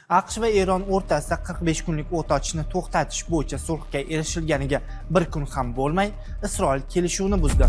AQSh va Eron o'rtasida 45 kunlik o't ochishni to'xtatish bo'yicha sulhga erishilganiga bir kun ham bo'lmay, Isroil kelishuvni buzdi.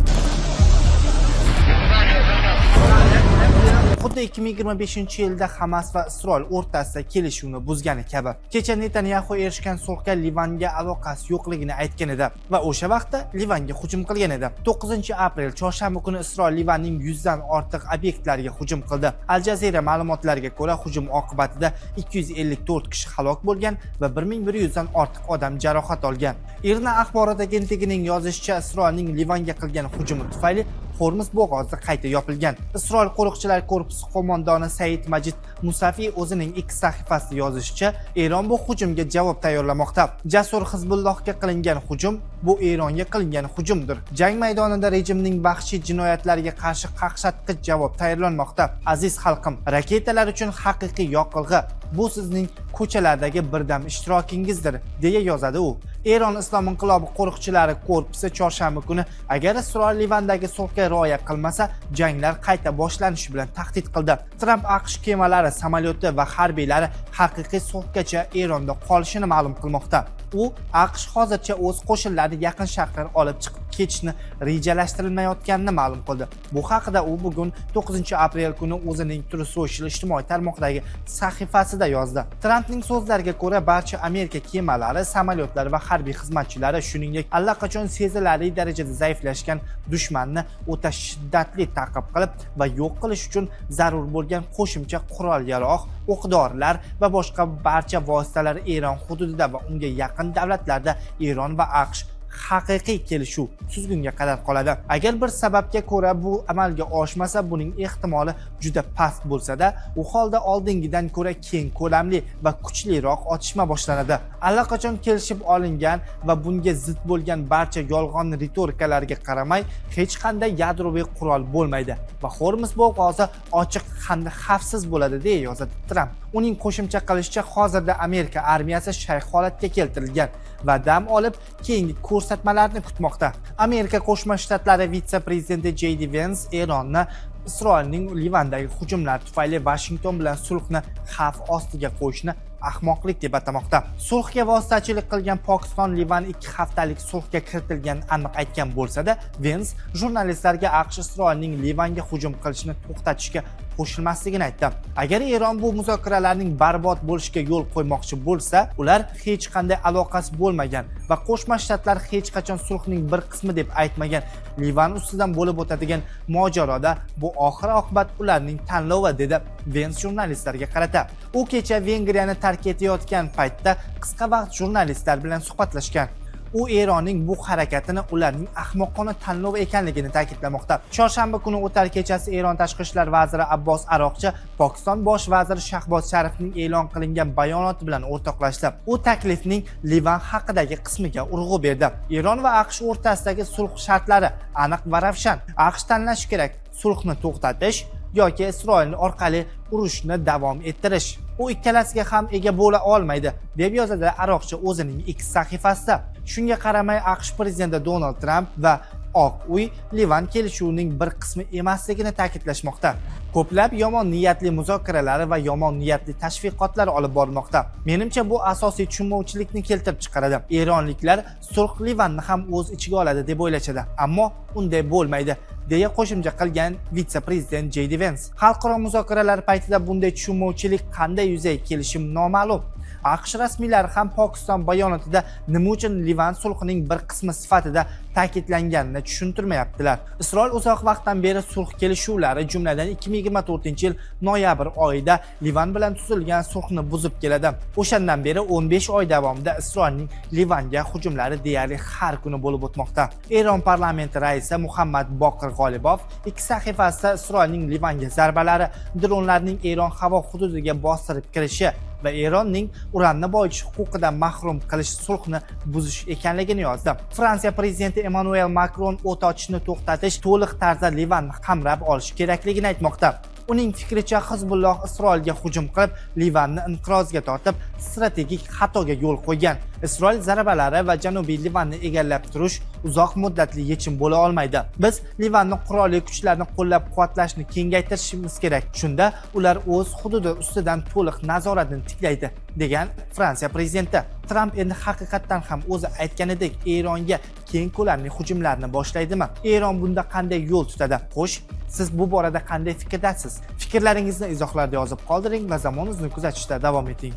Xuddi 2025-yilda Hamas va Isroil o'rtasida kelishuvni buzgani kabi. Kecha Netanyahu erishgan sulhga Livanga aloqasi yo'qligini aytgan edi va o'sha vaqtda Livanga hujum qilgan edi. 9-aprel chorshanba kuni Isroil Livanning 100 dan ortiq obyektlariga hujum qildi. Al Jazeera ma'lumotlariga ko'ra, hujum oqibatida 254 kishi halok bo'lgan va 1100 dan ortiq odam jarohat olgan. IRNA axborot agentligining yozishicha, Isroilning Livanga qilgan hujumi tufayli Hormuz bo'g'ozi qayta yopilgan. Isroil qo'riqchilar korpusi qo'mondoni Said Majid Musafiy o'zining X sahifasida yozishicha, Eron bu hujumga javob tayyorlamoqda. Jasur Hizbullohga qilingan hujum bu Eronga qilingan hujumdir. Jang maydonida rejimning vahshiy jinoyatlariga qarshi qaqshatqich javob tayyorlanmoqda. Aziz xalqim, raketalar uchun haqiqiy yoqilg'i bu sizning ko'chalardagi birdam ishtirokingizdir, deya yozadi u. Eron Islom inqilobi qo'riqchilari korpusi chorshanba kuni agar Isroil Livandagi sulhga rioya qilmasa, janglar qayta boshlanishi bilan tahdid qildi. Tramp AQSh kemalari, samolyoti va harbiylari haqiqiy sulhgacha Eronda qolishini ma'lum qilmoqda. U AQSh hozircha o'z qo'shinlarini Yaqin Sharqdan olib chiqib ketishni rejalashtirilmayotganini ma'lum qildi. Bu haqida u bugun 9-aprel kuni o'zining Truth Social ijtimoiy tarmoqdagi sahifasida yozdi. Trampning so'zlariga ko'ra, barcha Amerika kemalari, samolyotlari va harbiy xizmatchilari, shuningdek allaqachon sezilarli darajada zaiflashgan dushmanni o'ta shiddatli ta'qib qilib va yo'q qilish uchun zarur bo'lgan qo'shimcha qurol-yarog', o'q-dorilar va boshqa barcha vositalar Eron hududida va unga yaqin davlatlarda Eron va AQSh haqiqiy kelishuv tuzgunga qadar qoladi. Agar bir sababga ko'ra bu amalga oshmasa, buning ehtimoli juda past bo'lsa-da, u holda oldingidan ko'ra keng ko'lamli va kuchliroq otishma boshlanadi. Allaqachon kelishib olingan va bunga zid bo'lgan barcha yolg'on ritorikalarga qaramay, hech qanday yadroviy qurol bo'lmaydi va Hormuz bo'g'ozi ochiq hamda xavfsiz bo'ladi, deya yozadi Tramp. Uning qo'shimcha qilishicha, hozirda Amerika armiyasi shay holatga keltirilgan va dam olib keyingi ko'rsatmalarni kutmoqda. Amerika Qo'shma Shtatlari vitse-prezidenti J.D. Vance Eronni Isroilning Livandagi hujumlar tufayli Washington bilan sulhni xavf ostiga qo'yishni ahmoqlik deb atamoqda. Sulhga vositachilik qilgan Pokiston Livan 2 haftalik sulhga kiritilgan aniq aytgan bo'lsa-da, Vance jurnalistlarga AQSh Isroilning Livanga hujum qilishni to'xtatishga qo'shilmasligini aytdi. Agar Eron bu muzokaralarning barbod bo'lishiga yo'l qo'ymoqchi bo'lsa, ular hech qanday aloqasi bo'lmagan va Qo'shma Shtatlar hech qachon sulhning bir qismi deb aytmagan Livan ustidan bo'lib o'tadigan mojaroda bu oxir oqibat ularning tanlovi, dedi Vance jurnalistlarga qarata. U kecha Vengriyani tark etayotgan paytda qisqa vaqt jurnalistlar bilan suhbatlashgan. U Eronning bu harakatini ularning ahmoqona tanlovi ekanligini ta'kidlamoqda. Chorshanba kuni o'tar kechasi Eron tashqi ishlar vaziri Abbos Aroqchi Pokiston bosh vaziri Shahboz Sharifning e'lon qilingan bayonoti bilan o'rtoqlashdi. U taklifning Livan haqidagi qismiga urg'u berdi. Eron va AQSh o'rtasidagi sulh shartlari aniq va ravshan. AQSh tanlashi kerak: sulhni to'xtatish yoki Isroil orqali urushni davom ettirish. U ikkalasiga ham ega bo'la olmaydi, deb yozadi Aroqchi o'zining X sahifasida. Shunga qaramay, AQSh prezidenti Donald Tramp va Oq uy Livan kelishuvining bir qismi emasligini ta'kidlashmoqda. Ko'plab yomon niyatli muzokaralar va yomon niyatli tashviqotlar olib borilmoqda. Menimcha bu asosiy tushunmovchilikni keltirib chiqaradi. Eronliklar sulh Livanni ham o'z ichiga oladi deb o'ylashadi, ammo unday bo'lmaydi, deya qo'shimcha qilgan vitse-prezident J.D. Vance. Xalqaro muzokaralar paytida bunday tushunmovchilik qanday yuzaga kelishi noma'lum. AQSh rasmiylari ham Pokiston bayonotida nima uchun Livan sulhining bir qismi sifatida ta'kidlanganini tushuntirmayaptilar. Isroil uzoq vaqtdan beri sulh kelishuvlari, jumladan 2024-yil noyabr oyida Livan bilan tuzilgan sulhni buzib keladi. O'shandan beri 15 oy davomida Isroilning Livanga hujumlari deyarli har kuni bo'lib o'tmoqda. Eron parlamenti raisi Muhammad Boqir G'olibov ikki sahifasida Isroilning Livanga zarbalari, dronlarning Eron havo hududiga bostirib kirishi va Eronning uranni boyitish huquqidan mahrum qilish sulhni buzish ekanligini yozdi. Fransiya prezidenti Emmanuel Macron o't ochishni to'xtatish, to'liq tarzda Livanni qamrab olish kerakligini aytmoqda. Uning fikricha, Hizbulloh Isroilga hujum qilib, Livanni inqirozga tortib, strategik xatoga yo'l qo'ygan. Isroil zarbalari va Janubiy Livanni egallab turish uzoq muddatli yechim bo'la olmaydi. Biz Livanning qurolli kuchlarini qo'llab-quvvatlashni kengaytirishimiz kerak. Shunda ular o'z hududi ustidan to'liq nazoratni tiklaydi, degan Fransiya prezidenti. Tramp endi haqiqatdan ham o'zi aytganidek Eronga keng ko'lamli hujumlarni boshlaydimi? Eron bunda qanday yo'l tutadi? Xo'sh, siz bu borada qanday fikrdasiz? Fikrlaringizni izohlarda yozib qoldiring va Zamon.uz'ni kuzatishda davom eting.